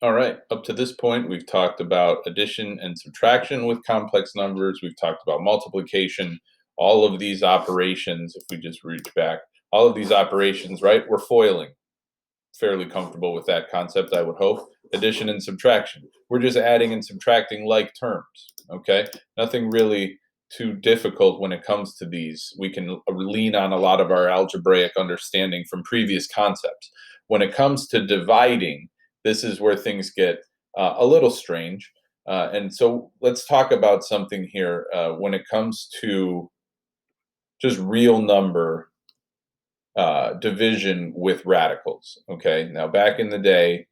All right, up to this point, we've talked about addition and subtraction with complex numbers. We've talked about multiplication. All of these operations, if we just reach back, all of these operations, right? We're foiling. Fairly comfortable with that concept, I would hope. Addition and subtraction. We're just adding and subtracting like terms, okay? Nothing really too difficult when it comes to these. We can lean on a lot of our algebraic understanding from previous concepts. When it comes to dividing, this is where things get a little strange. And so let's talk about something here when it comes to just real number division with radicals. Okay, now back in the day,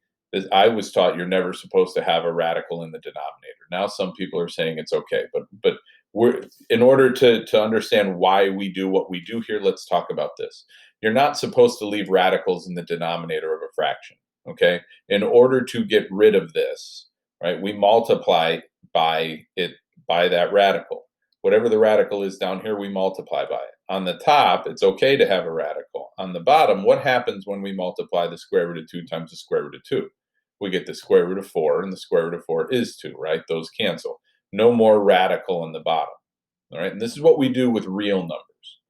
I was taught you're never supposed to have a radical in the denominator. Now some people are saying it's okay, but we're in order to understand why we do what we do here. Let's talk about this. You're not supposed to leave radicals in the denominator of a fraction. Okay, in order to get rid of this, right, we multiply by it by that radical. Whatever the radical is down here, we multiply by it. On the top, it's okay to have a radical. On the bottom, what happens when we multiply the square root of 2 times the square root of 2? We get the square root of 4, and the square root of 4 is 2, right? Those cancel. No more radical on the bottom, all right? And this is what we do with real numbers.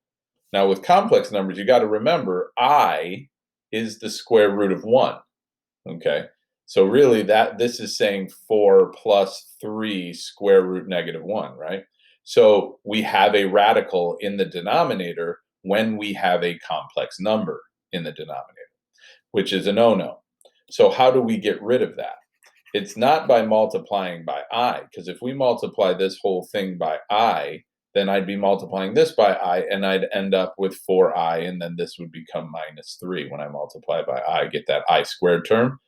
Now, with complex numbers, you got to remember I is the square root of 1, okay? So really, this is saying 4 plus 3 square root negative 1, right? So we have a radical in the denominator when we have a complex number in the denominator, which is a no-no. So how do we get rid of that? It's not by multiplying by I, because if we multiply this whole thing by I, then I'd be multiplying this by I, and I'd end up with 4I, and then this would become minus 3 when I multiply by I, get that I squared term.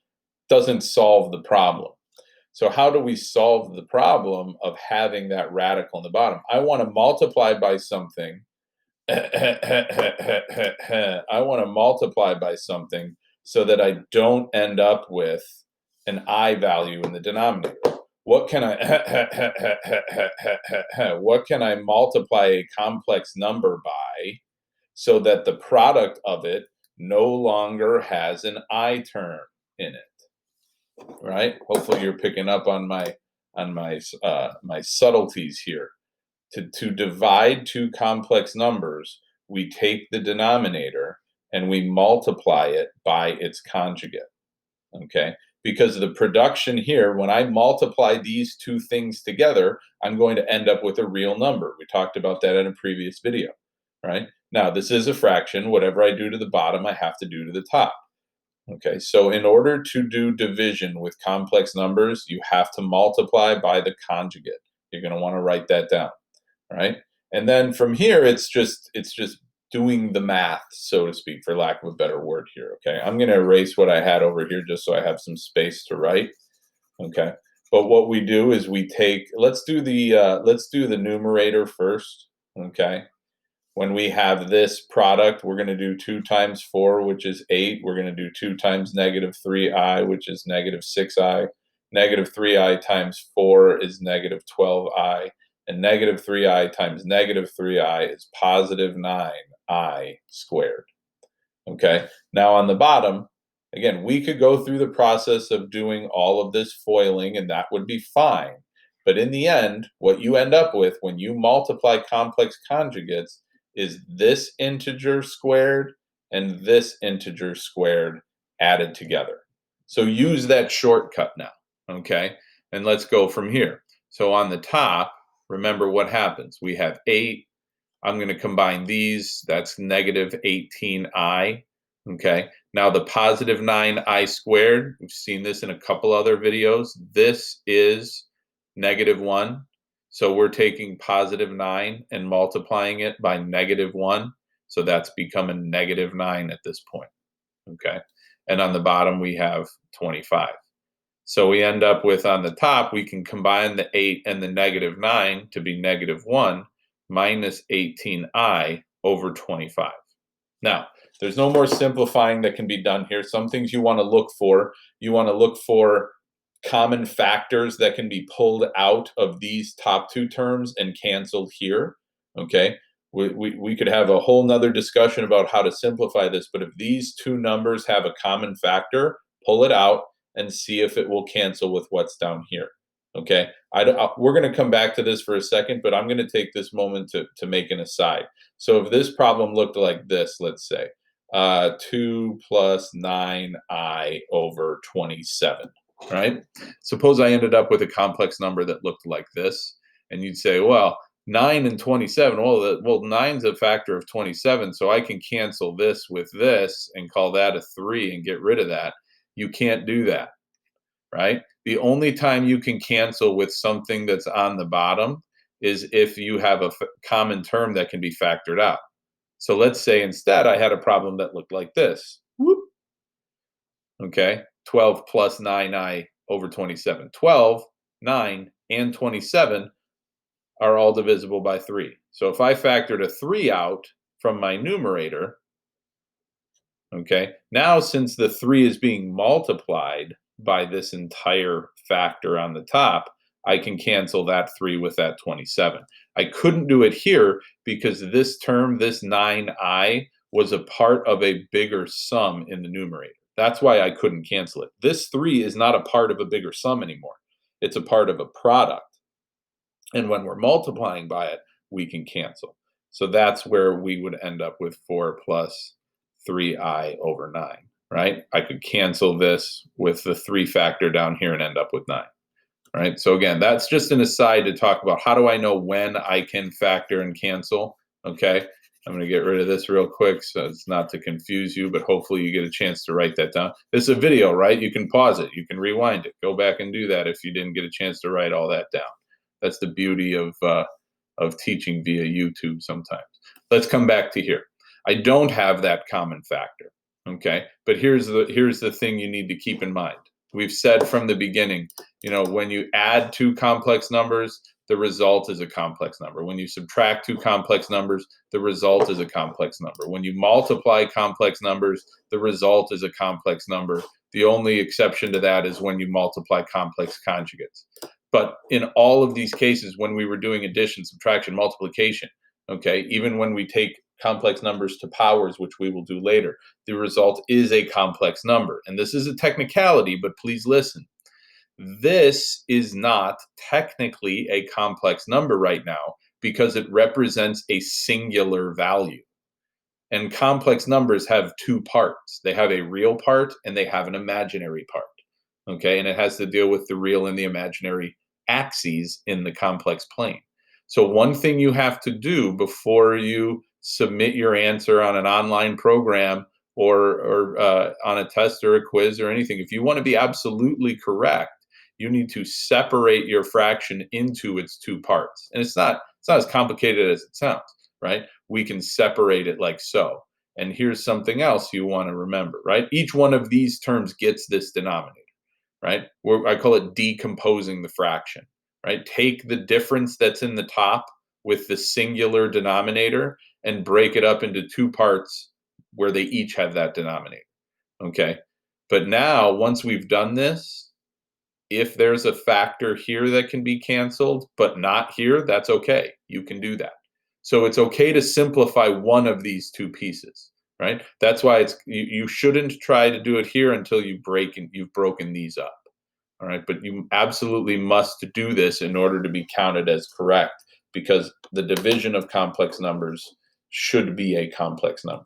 Doesn't solve the problem. So how do we solve the problem of having that radical in the bottom? I want to multiply by something. I want to multiply by something so that I don't end up with an I value in the denominator. What can I multiply a complex number by so that the product of it no longer has an I term in it? Right? Hopefully you're picking up on my my subtleties here. To divide two complex numbers, we take the denominator and we multiply it by its conjugate. Okay? Because the production here, when I multiply these two things together, I'm going to end up with a real number. We talked about that in a previous video, right? Now, this is a fraction. Whatever I do to the bottom, I have to do to the top. Okay, so in order to do division with complex numbers, you have to multiply by the conjugate. You're going to want to write that down, right? And then from here, it's just doing the math, so to speak, for lack of a better word here. Okay, I'm going to erase what I had over here just so I have some space to write. Okay, but what we do is we take. Let's do the numerator first. Okay, when we have this product, we're going to do 2 times 4, which is 8. We're going to do 2 times negative 3i, which is negative 6i. Negative 3i times 4 is negative 12i. And negative 3i times negative 3i is positive 9i squared. Okay, now on the bottom, again, we could go through the process of doing all of this foiling, and that would be fine. But in the end, what you end up with when you multiply complex conjugates is this integer squared and this integer squared added together. So use that shortcut now, okay? And let's go from here. So on the top, remember what happens. We have 8. I'm going to combine these. That's negative 18i, okay? Now the positive 9i squared, we've seen this in a couple other videos. This is negative 1. So we're taking positive 9 and multiplying it by negative 1. So that's becoming negative 9 at this point, okay? And on the bottom, we have 25. So we end up with, on the top, we can combine the 8 and the negative 9 to be negative 1 minus 18i over 25. Now, there's no more simplifying that can be done here. Some things you want to look for. You want to look for common factors that can be pulled out of these top two terms and canceled here, okay? We could have a whole nother discussion about how to simplify this, but if these two numbers have a common factor, pull it out and see if it will cancel with what's down here. Okay, we're going to come back to this for a second, but I'm going to take this moment to make an aside. So if this problem looked like this, let's say 2 plus 9i over 27, right? Suppose I ended up with a complex number that looked like this, and you'd say, well, 9 and 27, well, 9's a factor of 27, so I can cancel this with this and call that a 3 and get rid of that. You can't do that, right? The only time you can cancel with something that's on the bottom is if you have a common term that can be factored out. So let's say instead I had a problem that looked like this. Whoop. Okay, 12 plus 9i over 27. 12, 9, and 27 are all divisible by 3. So if I factored a 3 out from my numerator, okay, now since the 3 is being multiplied by this entire factor on the top, I can cancel that 3 with that 27. I couldn't do it here because this term, this 9i, was a part of a bigger sum in the numerator. That's why I couldn't cancel it. This 3 is not a part of a bigger sum anymore. It's a part of a product. And when we're multiplying by it, we can cancel. So that's where we would end up with 4 plus 3i over 9, right? I could cancel this with the 3 factor down here and end up with 9, right? So again, that's just an aside to talk about how do I know when I can factor and cancel, okay? I'm going to get rid of this real quick so it's not to confuse you, but hopefully you get a chance to write that down. This is a video, right? You can pause it. You can rewind it. Go back and do that if you didn't get a chance to write all that down. That's the beauty of teaching via YouTube sometimes. Let's come back to here. I don't have that common factor, okay? But here's the thing you need to keep in mind. We've said from the beginning, when you add two complex numbers, the result is a complex number. When you subtract two complex numbers, the result is a complex number. When you multiply complex numbers, the result is a complex number. The only exception to that is when you multiply complex conjugates. But in all of these cases, when we were doing addition, subtraction, multiplication, okay, even when we take complex numbers to powers, which we will do later, the result is a complex number. And this is a technicality, but please listen. This is not technically a complex number right now because it represents a singular value. And complex numbers have two parts. They have a real part and they have an imaginary part. Okay, and it has to deal with the real and the imaginary axes in the complex plane. So one thing you have to do before you submit your answer on an online program or on a test or a quiz or anything, if you want to be absolutely correct, you need to separate your fraction into its two parts. And it's not as complicated as it sounds, right? We can separate it like so. And here's something else you want to remember, right? Each one of these terms gets this denominator, right? I call it decomposing the fraction, right? Take the difference that's in the top with the singular denominator and break it up into two parts where they each have that denominator, okay? But now, once we've done this, if there's a factor here that can be canceled, but not here, that's okay. You can do that. So it's okay to simplify one of these two pieces, right? That's why you shouldn't try to do it here until you've broken these up. All right, but you absolutely must do this in order to be counted as correct because the division of complex numbers should be a complex number.